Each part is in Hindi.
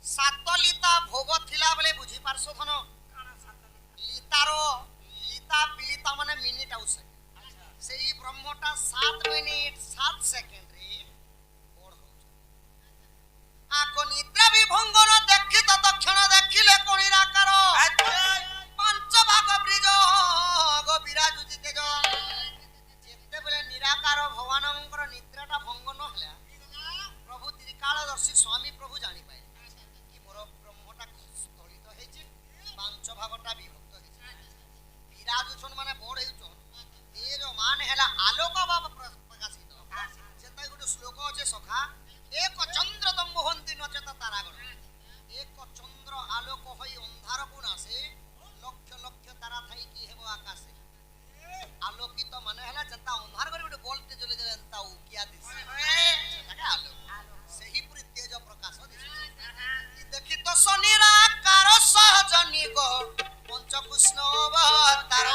ସାତ ଲିତା ଭୋଗ ଥିଲା ବେଳେ ବୁଝି ପାର୍ଶ୍ୱ ଧନ सेकेंड से ही ब्रह्मटा 7 मिनिट 7 सेकेंड रे बड़ हो आको निद्रा विभंगन देखि तो दक्षिण देखिले कोणी आकार पंच भाग ब्रिज गो विराजुति तेज जेते बेले निराकार भगवानंकर निद्राटा भंग न हला प्रभु त्रिकालदर्शी स्वामी प्रभु जानि पाए कि मोर ब्रह्मटा स्थलित हेछि पंच भागटा विभक्त हेछि विराजुछन माने बड़ हेउछन तेज मान हला आलोक भाव प्रकाशित सेता गुटे श्लोक अछि सखा एक चंद्र दम्बहंती नचेत तारागण एक चंद्र आलोक होई अंधार को नासे लक्ष लक्ष तारा थाई की हेबो आकाशे आलोकित माने हला जता अंधार कर गुटे वोल्टेज जले जले ता उकिया दिस सेटा आलोक सेही पुरी तेज प्रकाश दिस देखि तो शनिराकार सहजनी गो पंचकृष्ण अवतार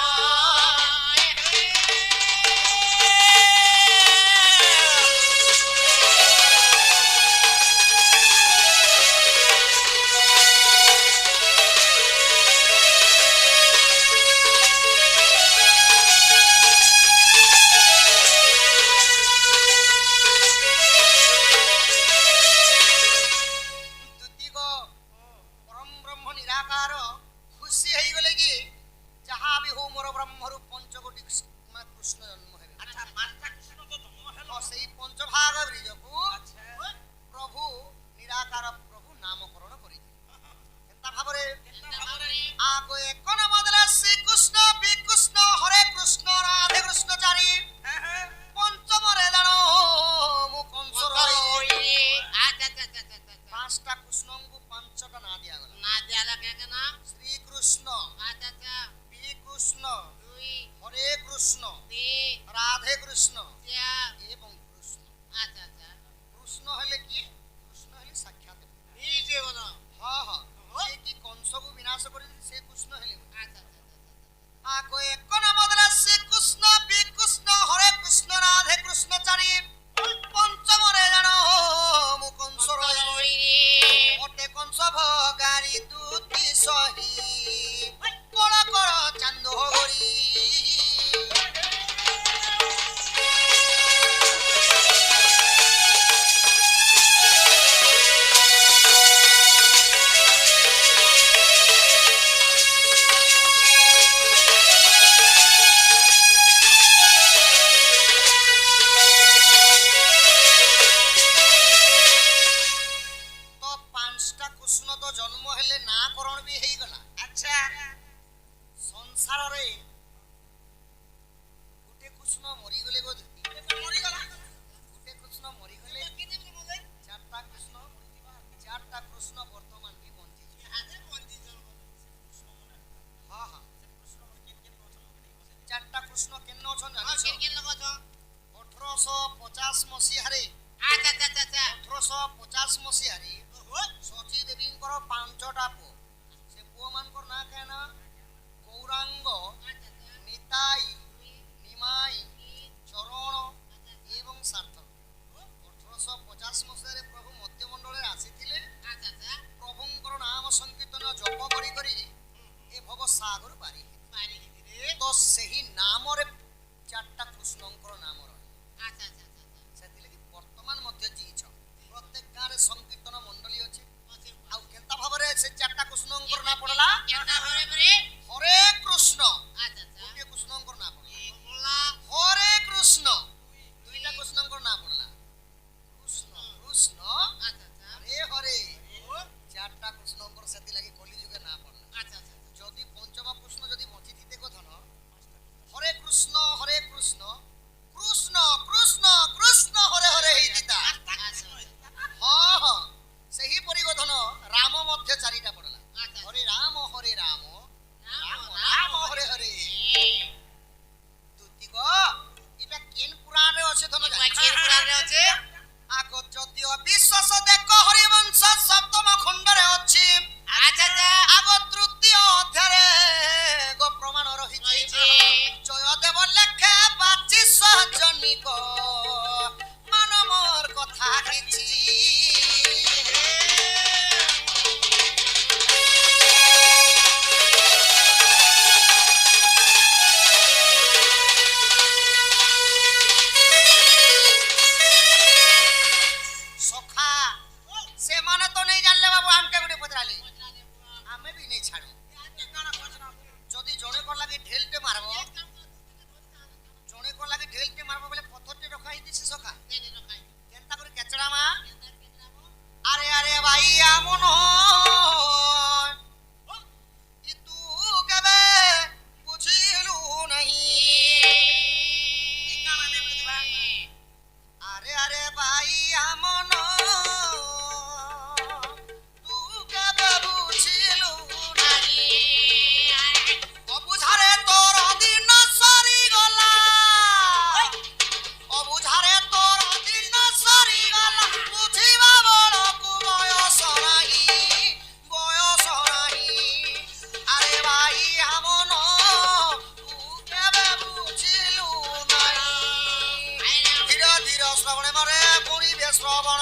শ্রবণ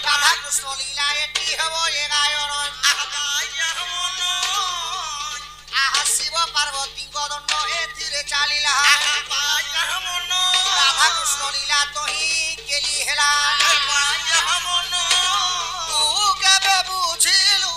রাধা কৃষ্ণ লীলা এটি হব এ গায়ন আহা শিব পার্বতীଙ୍କ দণ্ড এথিরে চালিলা রাধা কৃষ্ণ লীলা তহি কেলি হেলা তু কেবে বুঝিলু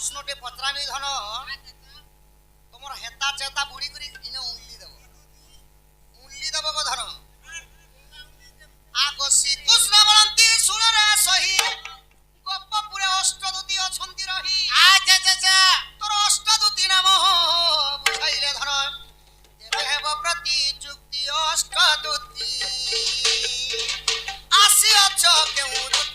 প্রশ্নটি পচরামি ধন তোমার হেতা চেতা বুড়ি করি ইনে উল্লি দেব গো ধন আগ শ্রীকৃষ্ণ বলন্তি শুনরে সহি গোপপুরে অষ্টদূতি অছন্তি রহি তোর অষ্টদূতি নাম বুঝাইলে ধন দেবে হেব প্রতি যুক্তি অষ্টদূতি আসিଅছ কেউ দূতি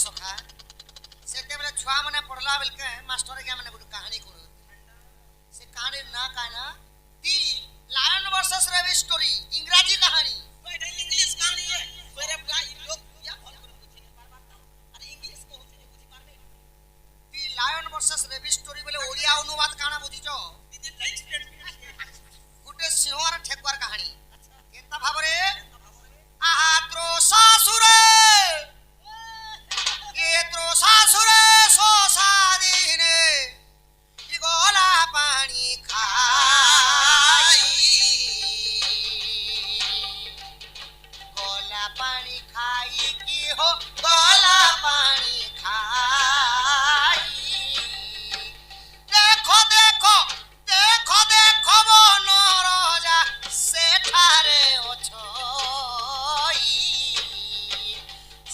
ସଖା ସେତେବେଳେ ଛୁଆ ମାନେ ପଢଲା ବେଲକେ ମାଷ୍ଟର କେ ମାନେ ଗୋଟେ କାହାଣୀ କରୁ ସେ କାହାଣୀର ନା କାନା ଦି ଲାୟନ वर्सेस रेबी स्टोरी इंग्रजी कहानी तो एटा इंग्लिश कहानी है तोरे लोग या फॉलो कर बुझी नहीं पार बात अरे इंग्लिश को होचे बुझी पारबे दी लायन वर्सेस रेबी स्टोरी बोले ओडिया अनुवाद काना बुझिचो दीदी लाइक स्टूडेंट गुटे सिंहर ठेकुआर कहानी केता भाबरे आहा त्रोसासुरे के त्रोसासुरे सोसादीने इ गोला पानी खाई गोला पानी खाई की हो गोला पानी खाई देखो देखो देखो देखो बनराजा सेठारे अछई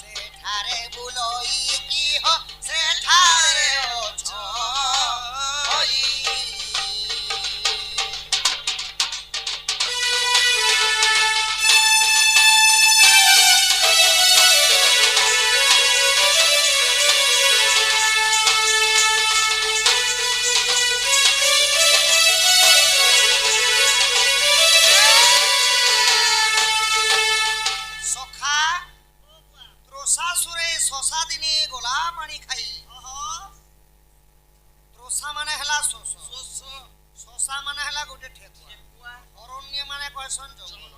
सेठारे बुलई की हो सेठारे अछई सखा त्रोसासुरे शशा दिने गोला पानी खाई ओहो त्रोसा माने हला शोष सो शशा माने हला गोटे ठेकुआ ठेकुआ अरण्य माने कहसन जंगल